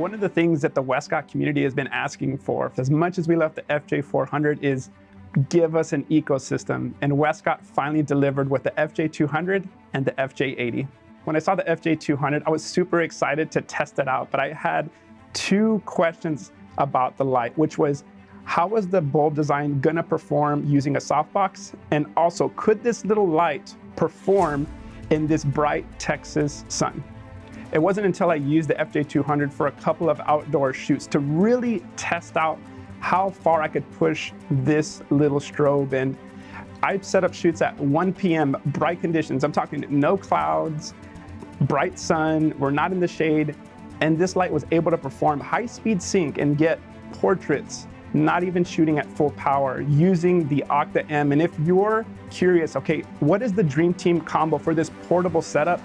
One of the things that the Westcott community has been asking for, as much as we love the FJ400, is give us an ecosystem. And Westcott finally delivered with the FJ200 and the FJ80. When I saw the FJ200, I was super excited to test it out, but I had two questions about the light, which was, how was the bulb design gonna perform using a softbox? And also, could this little light perform in this bright Texas sun? It wasn't until I used the FJ200 for a couple of outdoor shoots to really test out how far I could push this little strobe. And I've set up shoots at 1 p.m., bright conditions. I'm talking no clouds, bright sun, we're not in the shade, and this light was able to perform high-speed sync and get portraits, not even shooting at full power, using the Octa-M. And if you're curious, okay, what is the dream team combo for this portable setup?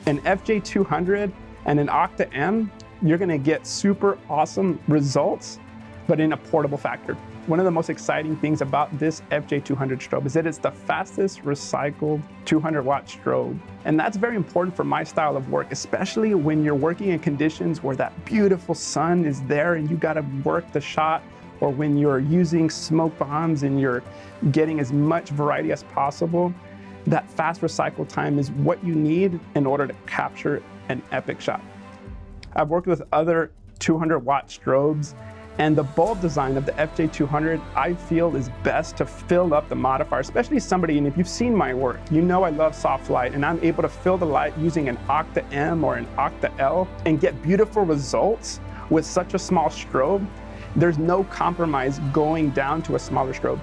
An FJ200 and an Octa-M, you're gonna get super awesome results, but in a portable factor. One of the most exciting things about this FJ200 strobe is that it's the fastest recycled 200-watt strobe. And that's very important for my style of work, especially when you're working in conditions where that beautiful sun is there and you gotta work the shot, or when you're using smoke bombs and you're getting as much variety as possible. That fast recycle time is what you need in order to capture an epic shot. I've worked with other 200-watt strobes, and the bulb design of the FJ200 I feel is best to fill up the modifier, especially somebody, and if you've seen my work, you know I love soft light, and I'm able to fill the light using an Octa-M or an Octa-L and get beautiful results with such a small strobe. There's no compromise going down to a smaller strobe.